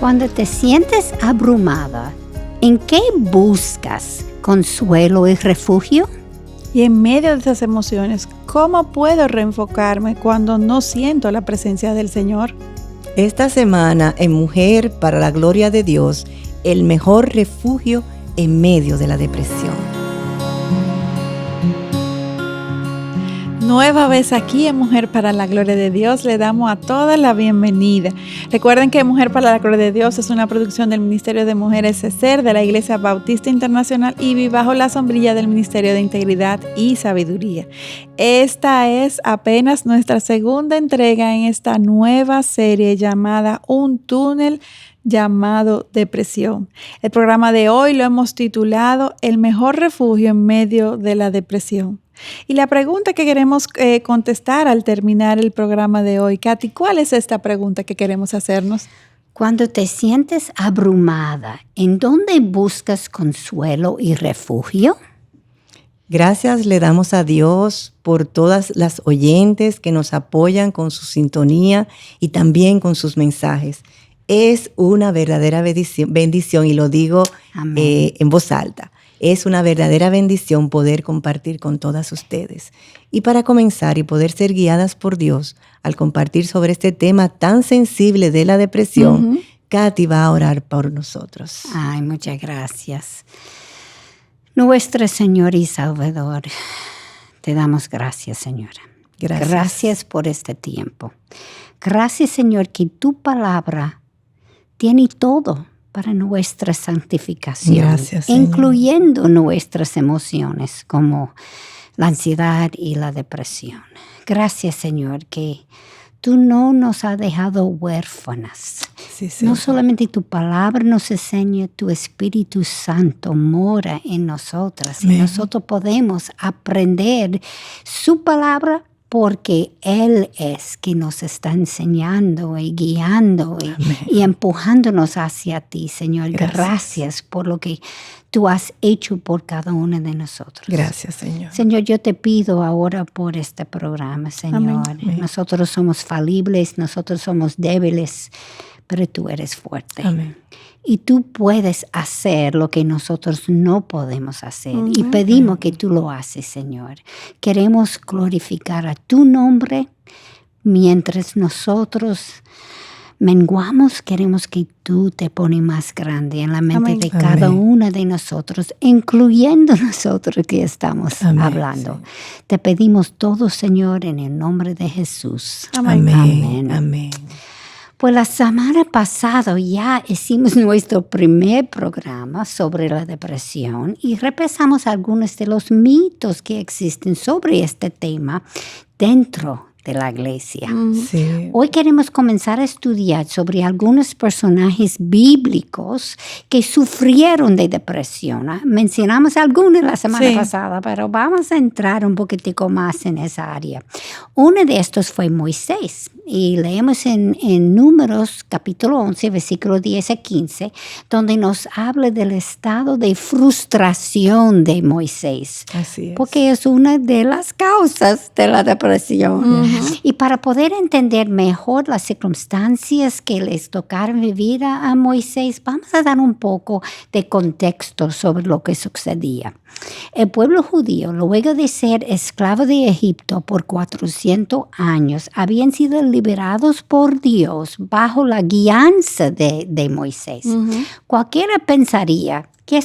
Cuando te sientes abrumada, ¿en qué buscas consuelo y refugio? Y en medio de esas emociones, ¿cómo puedo reenfocarme cuando no siento la presencia del Señor? Esta semana en Mujer para la Gloria de Dios, el mejor refugio en medio de la depresión. Nueva vez aquí en Mujer para la Gloria de Dios, le damos a todas la bienvenida. Recuerden que Mujer para la Gloria de Dios es una producción del Ministerio de Mujeres CESER de la Iglesia Bautista Internacional IBI bajo la sombrilla del Ministerio de Integridad y Sabiduría. Esta es apenas nuestra segunda entrega en esta nueva serie llamada Un túnel llamado depresión. El programa de hoy lo hemos titulado El mejor refugio en medio de la depresión. Y la pregunta que queremos contestar al terminar el programa de hoy, Katy, ¿cuál es esta pregunta que queremos hacernos? Cuando te sientes abrumada, ¿en dónde buscas consuelo y refugio? Gracias le damos a Dios por todas las oyentes que nos apoyan con su sintonía y también con sus mensajes. Es una verdadera bendición y lo digo en voz alta. Es una verdadera bendición poder compartir con todas ustedes. Y para comenzar y poder ser guiadas por Dios al compartir sobre este tema tan sensible de la depresión, Katy va a orar por nosotros. Ay, muchas gracias. Nuestro Señor y Salvador, te damos gracias, Señora. Gracias por este tiempo. Gracias, Señor, que tu palabra tiene todo para nuestra santificación, gracias, incluyendo nuestras emociones como la ansiedad y la depresión. Gracias, Señor, que tú no nos has dejado huérfanas. Sí. No solamente tu palabra nos enseña, tu Espíritu Santo mora en nosotras. Y nosotros podemos aprender su palabra porque Él es quien nos está enseñando y guiando y empujándonos hacia ti, Señor. Gracias por lo que tú has hecho por cada uno de nosotros. Gracias, Señor. Señor, yo te pido ahora por este programa, Señor. Amén. Nosotros somos falibles, nosotros somos débiles, pero tú eres fuerte. Amén. Y tú puedes hacer lo que nosotros no podemos hacer. Y pedimos que tú lo haces, Señor. Queremos glorificar a tu nombre mientras nosotros menguamos. Queremos que tú te pones más grande en la mente de cada una de nosotros, incluyendo nosotros que estamos hablando. Sí. Te pedimos todo, Señor, en el nombre de Jesús. Amén. Pues la semana pasada ya hicimos nuestro primer programa sobre la depresión y repasamos algunos de los mitos que existen sobre este tema dentro de la iglesia. Sí. Hoy queremos comenzar a estudiar sobre algunos personajes bíblicos que sufrieron de depresión. Mencionamos algunos la semana pasada, pero vamos a entrar un poquitico más en esa área. Uno de estos fue Moisés. Y leemos en Números capítulo 11, versículo 10 a 15, donde nos habla del estado de frustración de Moisés. Así es. Porque es una de las causas de la depresión. Y para poder entender mejor las circunstancias que les tocaron vivir a Moisés, vamos a dar un poco de contexto sobre lo que sucedía. El pueblo judío, luego de ser esclavo de Egipto por 400 años, habían sido liberados por Dios bajo la guianza de Moisés. Cualquiera pensaría que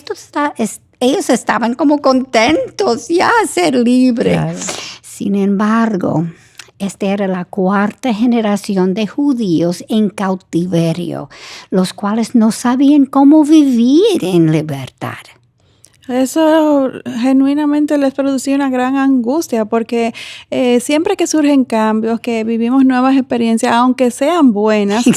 ellos estaban como contentos ya a ser libres. Claro. Sin embargo, esta era la cuarta generación de judíos en cautiverio, los cuales no sabían cómo vivir en libertad. Eso genuinamente les producía una gran angustia porque siempre que surgen cambios, que vivimos nuevas experiencias, aunque sean buenas, el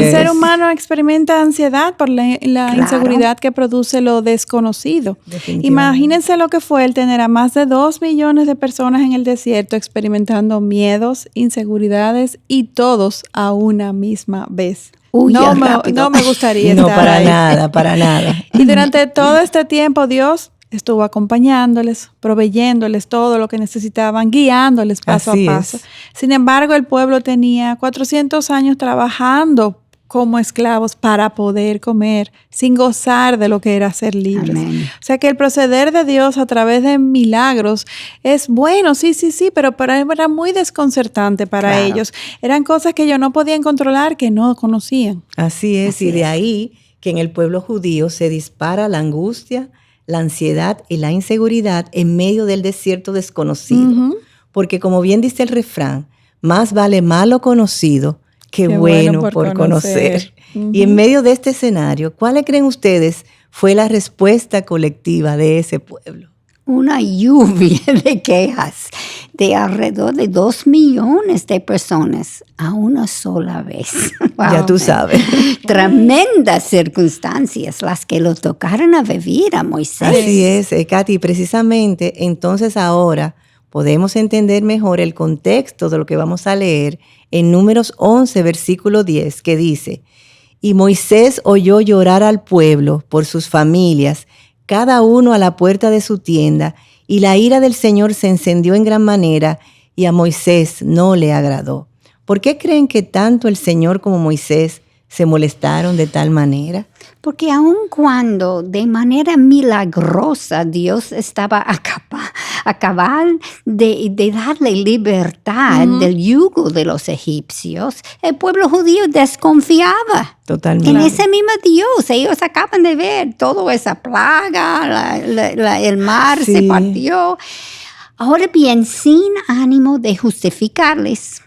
ser humano experimenta ansiedad por la inseguridad que produce lo desconocido. Imagínense lo que fue el tener a más de 2 millones de personas en el desierto experimentando miedos, inseguridades y todos a una misma vez. No me gustaría estar ahí. Para nada. Y durante todo este tiempo Dios estuvo acompañándoles, proveyéndoles todo lo que necesitaban, guiándoles paso a paso. Sin embargo, el pueblo tenía 400 años trabajando como esclavos para poder comer, sin gozar de lo que era ser libres. Amén. O sea que el proceder de Dios a través de milagros es bueno, sí, pero era muy desconcertante para Claro. ellos. Eran cosas que ellos no podían controlar, que no conocían. Así es, y de ahí que en el pueblo judío se dispara la angustia, la ansiedad y la inseguridad en medio del desierto desconocido. Ujú. Porque como bien dice el refrán, más vale malo conocido que Qué bueno por conocer. Ujú. Y en medio de este escenario, ¿cuál creen ustedes fue la respuesta colectiva de ese pueblo? Una lluvia de quejas de alrededor de 2 millones de personas a una sola vez. Ya tú sabes. Tremendas circunstancias las que lo tocaron a vivir a Moisés. Así es, Katy. Precisamente, entonces ahora podemos entender mejor el contexto de lo que vamos a leer en Números 11, versículo 10, que dice: y Moisés oyó llorar al pueblo por sus familias, cada uno a la puerta de su tienda, y la ira del Señor se encendió en gran manera, y a Moisés no le agradó. ¿Por qué creen que tanto el Señor como Moisés se molestaron de tal manera? Porque aun cuando de manera milagrosa Dios estaba acabar de darle libertad del yugo de los egipcios, el pueblo judío desconfiaba. Totalmente. En ese mismo Dios, ellos acaban de ver toda esa plaga, el mar Sí. se partió. Ahora bien, sin ánimo de justificarles,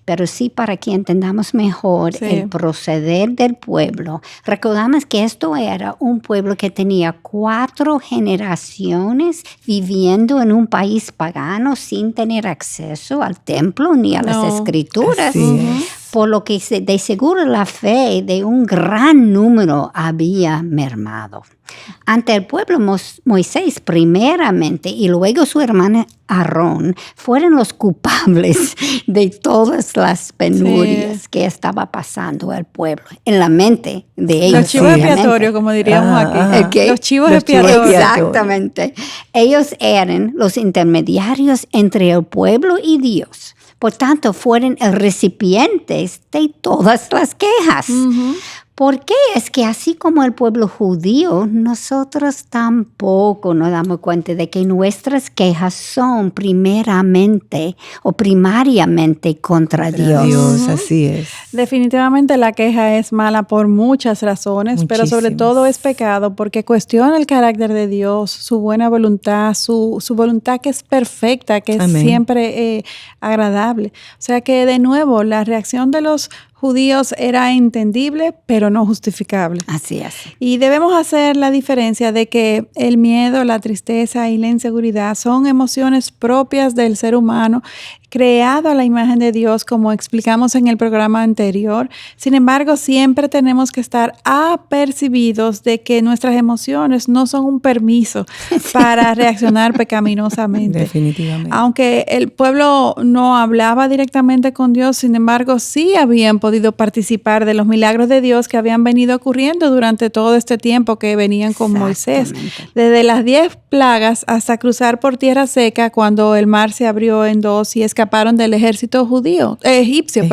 pero sí para que entendamos mejor el proceder del pueblo. Recordamos que esto era un pueblo que tenía 4 generaciones viviendo en un país pagano sin tener acceso al templo ni a las escrituras. Así es. Por lo que de seguro la fe de un gran número había mermado. Ante el pueblo, Moisés primeramente y luego su hermana Aarón fueron los culpables de todas las penurias que estaba pasando el pueblo en la mente de ellos. Los chivos expiatorios, como diríamos aquí. ¿Okay? Los chivos Los expiatorios. Exactamente. Ellos eran los intermediarios entre el pueblo y Dios. Por tanto, fueron el recipientes de todas las quejas. ¿Por qué? Es que así como el pueblo judío, nosotros tampoco nos damos cuenta de que nuestras quejas son primeramente o primariamente contra Dios. Así es. Definitivamente la queja es mala por muchas razones, pero sobre Muchísimas. todo es pecado porque cuestiona el carácter de Dios, su buena voluntad, su voluntad que es perfecta, que es Amén. siempre agradable. O sea que de nuevo la reacción de los judíos era entendible, pero no justificable. Así es. Y debemos hacer la diferencia de que el miedo, la tristeza y la inseguridad son emociones propias del ser humano, creado a la imagen de Dios, como explicamos en el programa anterior. Sin embargo, siempre tenemos que estar apercibidos de que nuestras emociones no son un permiso para reaccionar pecaminosamente. Definitivamente. Aunque el pueblo no hablaba directamente con Dios, sin embargo, sí habían podido participar de los milagros de Dios que habían venido ocurriendo durante todo este tiempo que venían con Moisés. Desde las 10 plagas hasta cruzar por tierra seca cuando el mar se abrió en 2 y escaparon del ejército egipcio.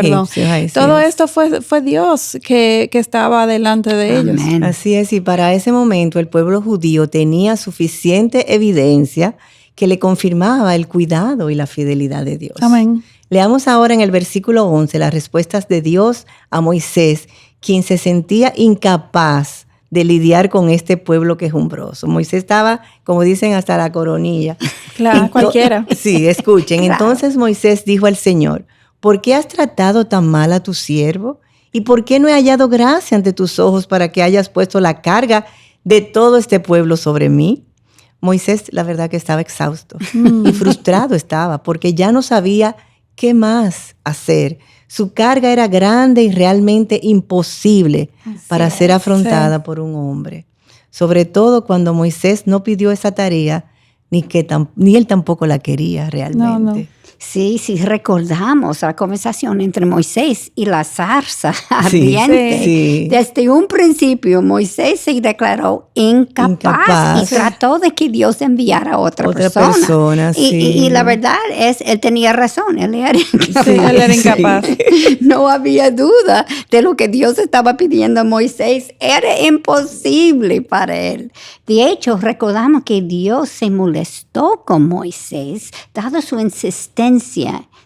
Todo esto fue Dios que estaba delante de ellos. Así es, y para ese momento el pueblo judío tenía suficiente evidencia que le confirmaba el cuidado y la fidelidad de Dios. Amén. Leamos ahora en el versículo 11 las respuestas de Dios a Moisés, quien se sentía incapaz de lidiar con este pueblo quejumbroso. Moisés estaba, como dicen, hasta la coronilla. Claro, cualquiera. Sí, escuchen. Claro. Entonces Moisés dijo al Señor: ¿por qué has tratado tan mal a tu siervo? ¿Y por qué no he hallado gracia ante tus ojos para que hayas puesto la carga de todo este pueblo sobre mí? Moisés, la verdad que estaba exhausto y frustrado estaba porque ya no sabía qué más hacer. Su carga era grande y realmente imposible para ser afrontada por un hombre. Sobre todo cuando Moisés no pidió esa tarea ni él tampoco la quería realmente. No. Sí, recordamos la conversación entre Moisés y la zarza ardiente. Sí. Desde un principio, Moisés se declaró incapaz y trató de que Dios enviara a otra persona. Y la verdad es, él tenía razón, él era incapaz. Sí, él era incapaz. No había duda de lo que Dios estaba pidiendo a Moisés. Era imposible para él. De hecho, recordamos que Dios se molestó con Moisés, dado su insistencia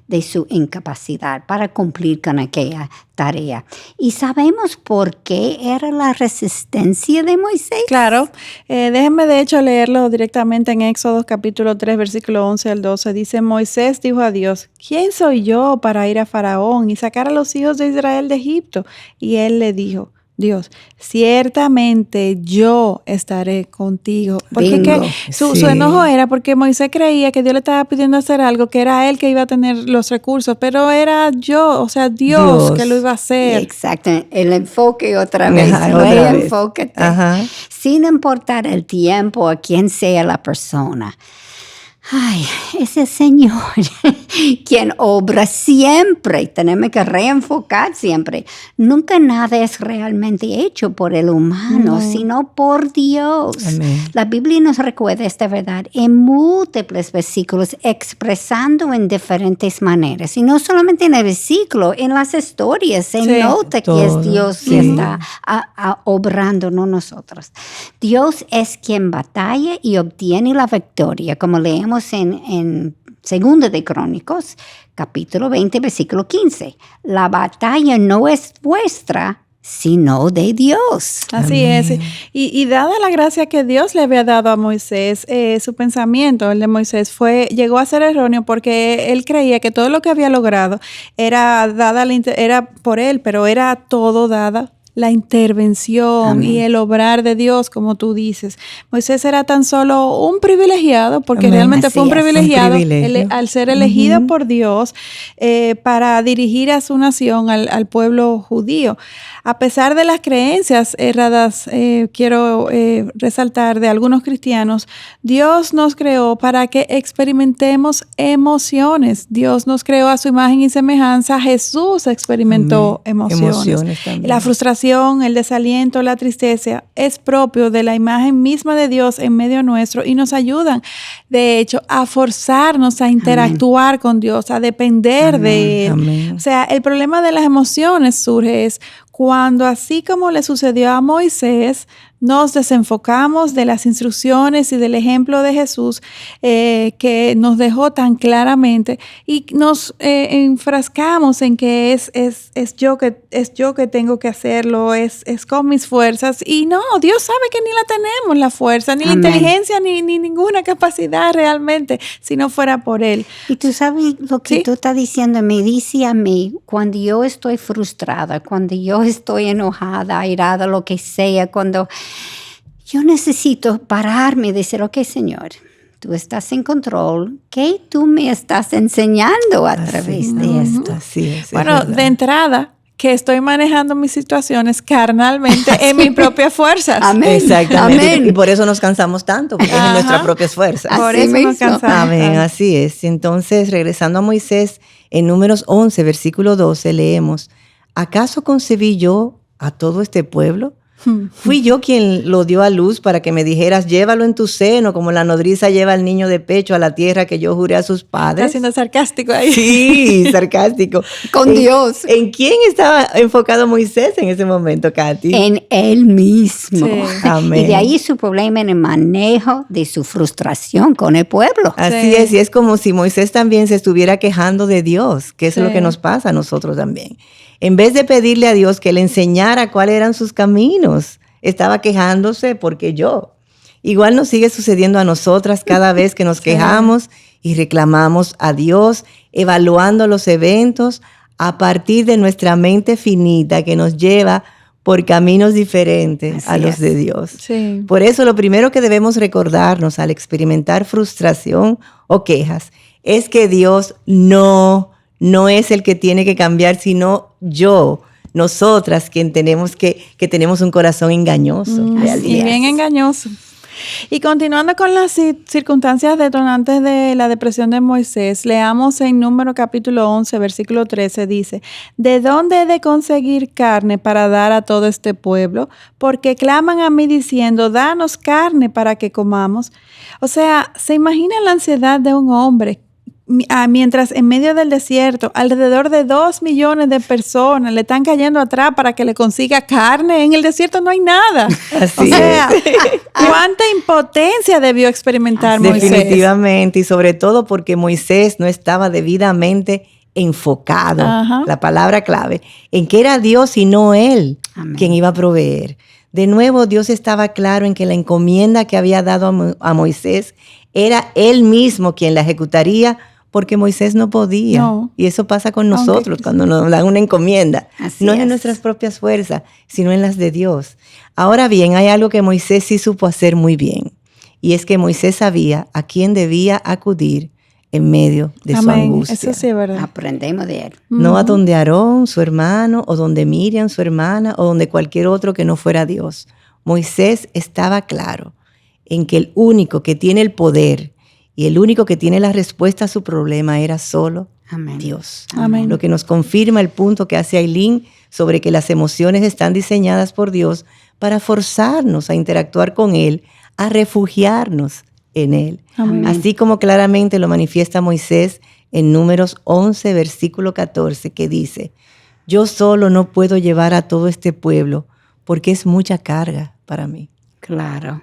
de su incapacidad para cumplir con aquella tarea. ¿Y sabemos por qué era la resistencia de Moisés? Claro. Déjenme de hecho leerlo directamente en Éxodo capítulo 3, versículo 11 al 12. Dice, Moisés dijo a Dios, ¿quién soy yo para ir a Faraón y sacar a los hijos de Israel de Egipto? Y él le dijo, Dios, ciertamente yo estaré contigo. Porque su enojo era porque Moisés creía que Dios le estaba pidiendo hacer algo, que era él que iba a tener los recursos, pero era yo, o sea, Dios que lo iba a hacer. Exacto, el enfoque otra vez, reenfócate. Sin importar el tiempo o quién sea la persona. Ay, ese Señor quien obra siempre, tenemos que reenfocar siempre. Nunca nada es realmente hecho por el humano, sino por Dios. Amén. La Biblia nos recuerda esta verdad en múltiples versículos, expresando en diferentes maneras. Y no solamente en el versículo, en las historias se nota que es Dios que está obrando, no nosotros. Dios es quien batalla y obtiene la victoria, como leemos en Segunda de Crónicos, capítulo 20, versículo 15. La batalla no es vuestra, sino de Dios. Así es. Y dada la gracia que Dios le había dado a Moisés, su pensamiento, el de Moisés, llegó a ser erróneo porque él creía que todo lo que había logrado era por él, pero era todo dada la intervención y el obrar de Dios, como tú dices. Moisés era tan solo un privilegiado, porque realmente fue un privilegiado al ser elegido por Dios para dirigir a su nación, al pueblo judío. A pesar de las creencias erradas, quiero resaltar de algunos cristianos, Dios nos creó para que experimentemos emociones. Dios nos creó a su imagen y semejanza. Jesús experimentó emociones también. La frustración, el desaliento, la tristeza es propio de la imagen misma de Dios en medio nuestro y nos ayudan, de hecho, a forzarnos a interactuar con Dios, a depender de Él. O sea, el problema de las emociones surge cuando, así como le sucedió a Moisés, nos desenfocamos de las instrucciones y del ejemplo de Jesús que nos dejó tan claramente y nos enfrascamos en que es yo que tengo que hacerlo, es con mis fuerzas. Y no, Dios sabe que ni la tenemos la fuerza, ni la inteligencia, ni ninguna capacidad realmente, si no fuera por Él. Y tú sabes lo que tú estás diciendo, me dice a mí, cuando yo estoy frustrada, cuando yo estoy enojada, airada, lo que sea, cuando yo necesito pararme y decir, ok, Señor, tú estás en control. ¿Qué tú me estás enseñando a través de esto? Así es. Bueno, de entrada, que estoy manejando mis situaciones carnalmente en mis propias fuerzas. Amén. Exactamente. Amén. Y por eso nos cansamos tanto, porque es en nuestras propias fuerzas. Por eso nos cansamos. Amén, así es. Entonces, regresando a Moisés, en Números 11, versículo 12, leemos, ¿acaso concebí yo a todo este pueblo? Fui yo quien lo dio a luz para que me dijeras, llévalo en tu seno, como la nodriza lleva al niño de pecho a la tierra que yo juré a sus padres. Está siendo sarcástico ahí. Sí, sarcástico. Con Dios. ¿En quién estaba enfocado Moisés en ese momento, Katy? En él mismo. Sí. Amén. Y de ahí su problema en el manejo de su frustración con el pueblo. Así es, y es como si Moisés también se estuviera quejando de Dios, que eso es lo que nos pasa a nosotros también. En vez de pedirle a Dios que le enseñara cuáles eran sus caminos, estaba quejándose porque yo. Igual nos sigue sucediendo a nosotras cada vez que nos quejamos y reclamamos a Dios, evaluando los eventos a partir de nuestra mente finita que nos lleva por caminos diferentes a los de Dios. Sí. Por eso lo primero que debemos recordarnos al experimentar frustración o quejas es que Dios no es el que tiene que cambiar, sino nosotras, quien tenemos que tenemos un corazón engañoso. Y bien engañoso. Y continuando con las circunstancias detonantes de la depresión de Moisés, leamos en Número capítulo 11, versículo 13, dice: ¿de dónde he de conseguir carne para dar a todo este pueblo? Porque claman a mí diciendo, danos carne para que comamos. O sea, ¿se imaginan la ansiedad de un hombre? Mientras en medio del desierto, alrededor de 2 millones de personas le están cayendo atrás para que le consiga carne. En el desierto no hay nada. Así o sea, cuánta impotencia debió experimentar Moisés. Definitivamente, y sobre todo porque Moisés no estaba debidamente enfocado, la palabra clave, en que era Dios y no él quien iba a proveer. De nuevo, Dios estaba claro en que la encomienda que había dado a Moisés era él mismo quien la ejecutaría, porque Moisés no podía. No. Y eso pasa con nosotros cuando nos dan una encomienda. No es en nuestras propias fuerzas, sino en las de Dios. Ahora bien, hay algo que Moisés sí supo hacer muy bien. Y es que Moisés sabía a quién debía acudir en medio de su angustia. Eso sí es verdad. Aprendemos de él. No a donde Aarón, su hermano, o donde Miriam, su hermana, o donde cualquier otro que no fuera Dios. Moisés estaba claro en que el único que tiene el poder y el único que tiene la respuesta a su problema era solo Dios. Amén. Lo que nos confirma el punto que hace Aileen sobre que las emociones están diseñadas por Dios para forzarnos a interactuar con Él, a refugiarnos en Él. Amén. Así como claramente lo manifiesta Moisés en Números 11, versículo 14, que dice: yo solo no puedo llevar a todo este pueblo porque es mucha carga para mí. Claro.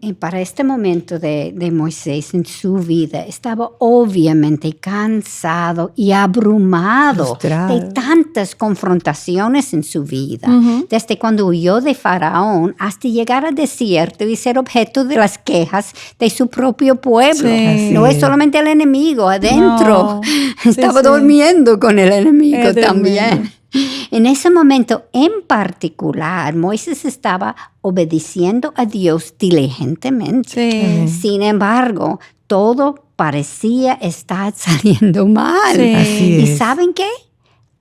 Y para este momento de Moisés en su vida, estaba obviamente cansado y abrumado frustrado de tantas confrontaciones en su vida. Desde cuando huyó de Faraón hasta llegar al desierto y ser objeto de las quejas de su propio pueblo. Sí. No es solamente el enemigo adentro. No. Estaba durmiendo con el enemigo también. En ese momento en particular, Moisés estaba obedeciendo a Dios diligentemente. Sin embargo, todo parecía estar saliendo mal. Así es. ¿Y saben qué?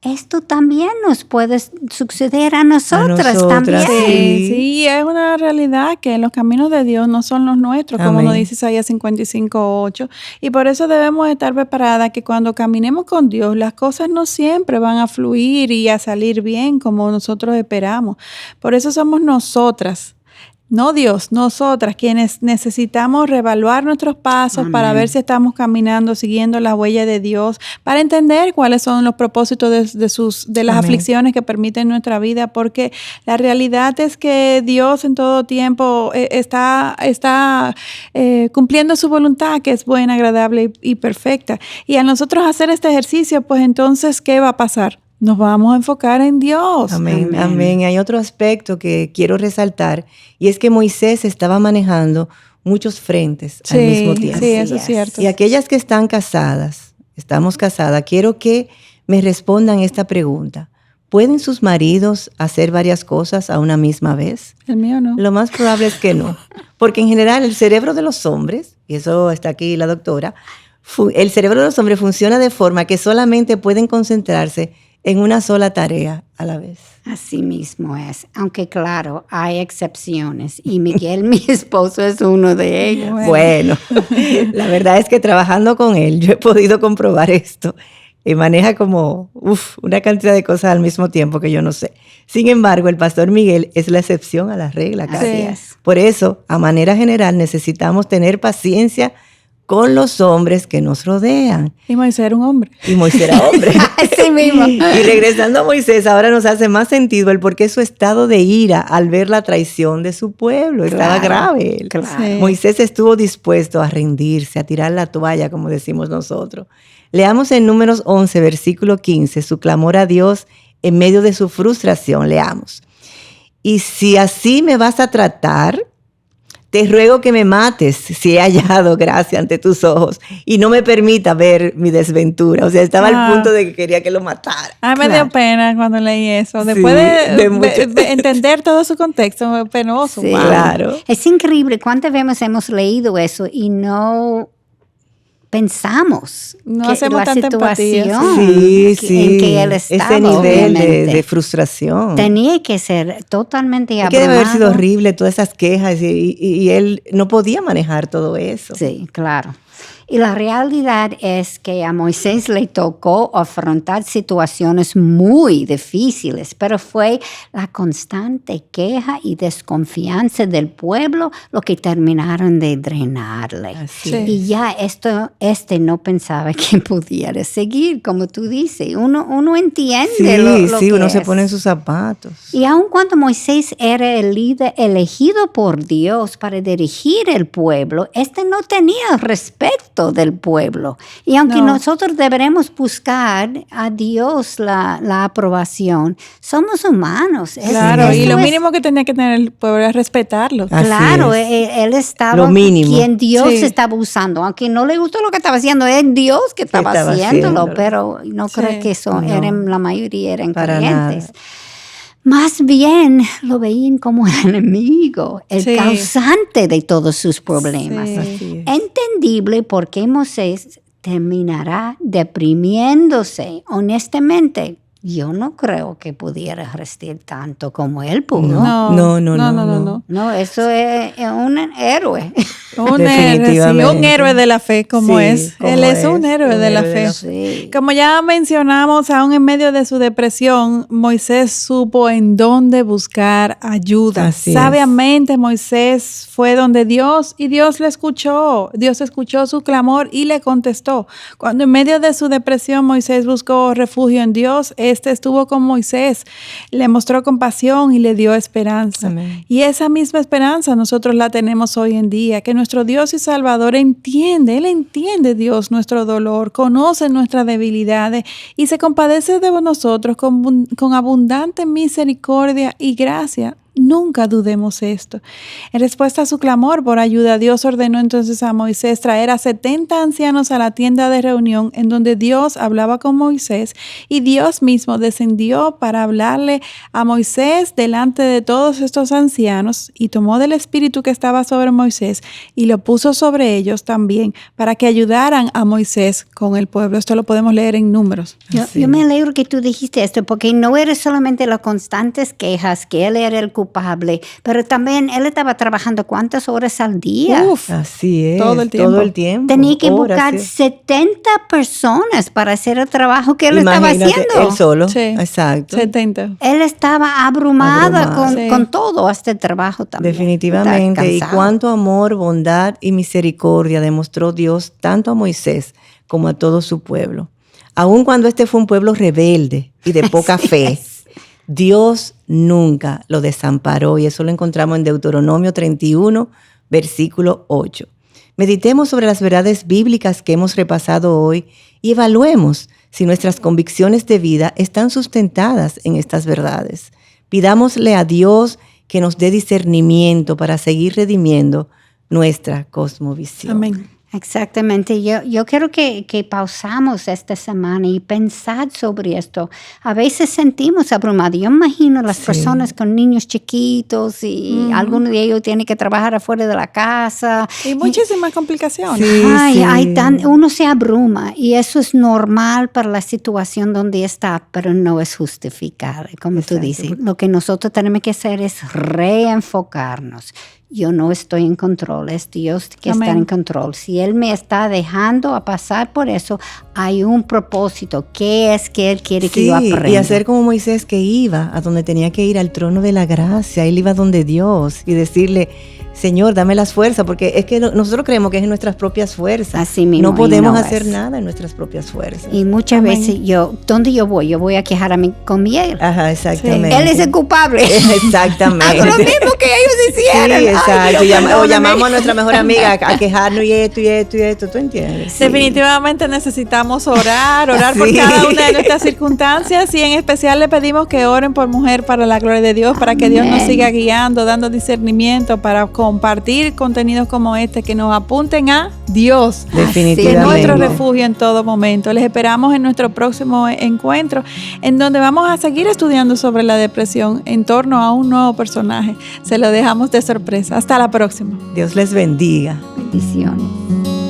Esto también nos puede suceder a nosotras también. Sí, es una realidad que los caminos de Dios no son los nuestros, como nos dice Isaías 55:8. Y por eso debemos estar preparadas que cuando caminemos con Dios, las cosas no siempre van a fluir y a salir bien como nosotros esperamos. Por eso somos nosotras, no Dios, nosotras quienes necesitamos reevaluar nuestros pasos para ver si estamos caminando, siguiendo la huella de Dios, para entender cuáles son los propósitos de las aflicciones que permiten nuestra vida, porque la realidad es que Dios en todo tiempo está cumpliendo su voluntad, que es buena, agradable y perfecta. Y a nosotros hacer este ejercicio, pues entonces, ¿qué va a pasar? Nos vamos a enfocar en Dios. Amén. Hay otro aspecto que quiero resaltar, y es que Moisés estaba manejando muchos frentes al mismo tiempo. Sí, eso es cierto. Y aquellas que están casadas, estamos casadas, quiero que me respondan esta pregunta. ¿Pueden sus maridos hacer varias cosas a una misma vez? El mío no. Lo más probable es que no. Porque en general el cerebro de los hombres, y eso está aquí la doctora, el cerebro de los hombres funciona de forma que solamente pueden concentrarse en una sola tarea a la vez. Así mismo es, aunque claro, hay excepciones y Miguel, mi esposo, es uno de ellos. Bueno, la verdad es que trabajando con él yo he podido comprobar esto. Maneja como una cantidad de cosas al mismo tiempo que yo no sé. Sin embargo, el pastor Miguel es la excepción a la regla. Así es. Por eso, a manera general, necesitamos tener paciencia con los hombres que nos rodean. Y Moisés era un hombre. Y Moisés era hombre. Así mismo. Y regresando a Moisés, ahora nos hace más sentido el por qué su estado de ira al ver la traición de su pueblo. Estaba grave. Claro. Sí. Moisés estuvo dispuesto a rendirse, a tirar la toalla, como decimos nosotros. Leamos en Números 11, versículo 15, su clamor a Dios en medio de su frustración. Leamos. Y si así me vas a tratar, te ruego que me mates si he hallado gracia ante tus ojos y no me permita ver mi desventura. O sea, estaba al punto de que quería que lo matara. Me dio pena cuando leí eso. Después de entender todo su contexto, penoso. Sí, claro. Es increíble cuántas veces hemos leído eso y no pensamos No que hacemos la tanta empatía. situación en que él estaba, ese nivel obviamente, de frustración. tenía que ser totalmente Es abrumado. que debe haber sido horrible todas esas quejas y él no podía manejar todo eso. Sí, claro. Y la realidad es que a Moisés le tocó afrontar situaciones muy difíciles, pero fue la constante queja y desconfianza del pueblo lo que terminaron de drenarle. Así Sí. es. Y ya no pensaba que pudiera seguir, como tú dices. Uno entiende lo que uno se es. pone en sus zapatos. Y aun cuando Moisés era el líder elegido por Dios para dirigir el pueblo, no tenía respeto del pueblo. Y aunque nosotros deberemos buscar a Dios la aprobación, somos humanos. Claro, y lo mínimo que tenía que tener el pueblo era respetarlo. Así Claro, es. él estaba Lo mínimo. quien Dios Sí. estaba usando. Aunque no le gustó lo que estaba haciendo, es Dios que estaba haciéndolo. Pero no Sí. creo que eso la mayoría eran Para creyentes. nada. Más bien lo veían como el enemigo, el Sí. causante de todos sus problemas. Sí. Así es. Entendible porque Moisés terminará deprimiéndose. Honestamente, yo no creo que pudiera resistir tanto como él pudo. No. No, eso es un héroe. Definitivamente. Un héroe de la fe como Sí, es. como Él es un es, héroe un de la héroe de fe. la Sí. Como ya mencionamos, aún en medio de su depresión, Moisés supo en dónde buscar ayuda. Así es. Sabiamente Moisés fue donde Dios y Dios le escuchó. Dios escuchó su clamor y le contestó. Cuando en medio de su depresión Moisés buscó refugio en Dios, estuvo con Moisés, le mostró compasión y le dio esperanza. Amén. Y esa misma esperanza nosotros la tenemos hoy en día, que nuestro Dios y Salvador Él entiende, Dios, nuestro dolor, conoce nuestras debilidades y se compadece de nosotros con abundante misericordia y gracia. Nunca dudemos esto. En respuesta a su clamor por ayuda, Dios ordenó entonces a Moisés traer a 70 ancianos a la tienda de reunión en donde Dios hablaba con Moisés y Dios mismo descendió para hablarle a Moisés delante de todos estos ancianos y tomó del espíritu que estaba sobre Moisés y lo puso sobre ellos también para que ayudaran a Moisés con el pueblo. Esto lo podemos leer en Números. Yo me alegro que tú dijiste esto, porque no era solamente las constantes quejas, que él era el culpable, pero también él estaba trabajando ¿cuántas horas al día? Así es. Todo el tiempo. Tenía que Horas, buscar sí. 70 personas para hacer el trabajo que él estaba Imagínate, haciendo. él solo. Sí. Exacto. 70. Él estaba abrumada Sí. con todo este trabajo también. Definitivamente. Estaba Y cansado. cuánto amor, bondad y misericordia demostró Dios tanto a Moisés como a todo su pueblo. Aun cuando este fue un pueblo rebelde y de poca fe, Dios nunca lo desamparó. Y eso lo encontramos en Deuteronomio 31, versículo 8. Meditemos sobre las verdades bíblicas que hemos repasado hoy y evaluemos si nuestras convicciones de vida están sustentadas en estas verdades. Pidámosle a Dios que nos dé discernimiento para seguir redimiendo nuestra cosmovisión. Amén. Exactamente. Yo quiero que pausamos esta semana y pensar sobre esto. A veces sentimos abrumados. Yo imagino las personas con niños chiquitos y algunos de ellos tienen que trabajar afuera de la casa. Y muchísimas complicaciones. Sí, Ay, sí. uno se abruma y eso es normal para la situación donde está, pero no es justificable, como tú dices. Lo que nosotros tenemos que hacer es reenfocarnos. Yo no estoy en control, es Dios que está en control. Si Él me está dejando a pasar por eso, hay un propósito. ¿Qué es que Él quiere que yo aprenda? Y hacer como Moisés, que iba a donde tenía que ir, al trono de la gracia. Él iba donde Dios y decirle: Señor, dame las fuerzas, porque es que nosotros creemos que es en nuestras propias fuerzas. Así mismo, no podemos y no hacer es. nada en nuestras propias fuerzas. Y muchas veces ¿dónde yo voy? Yo voy a quejarme con Miguel. Ajá, exactamente. Él es el culpable. Exactamente. Hago lo mismo que ellos hicieron. Sí, Ay, exacto. Dios, O perdóname. llamamos a nuestra mejor amiga a quejarnos y esto, ¿tú entiendes? Definitivamente necesitamos orar por Sí. cada una de nuestras circunstancias y en especial le pedimos que oren por Mujer para la Gloria de Dios, para que Dios nos siga guiando, dando discernimiento para compartir contenidos como este que nos apunten a Dios. Definitivamente. Que es nuestro refugio en todo momento. Les esperamos en nuestro próximo encuentro, en donde vamos a seguir estudiando sobre la depresión en torno a un nuevo personaje. Se lo dejamos de sorpresa. Hasta la próxima. Dios les bendiga. Bendiciones.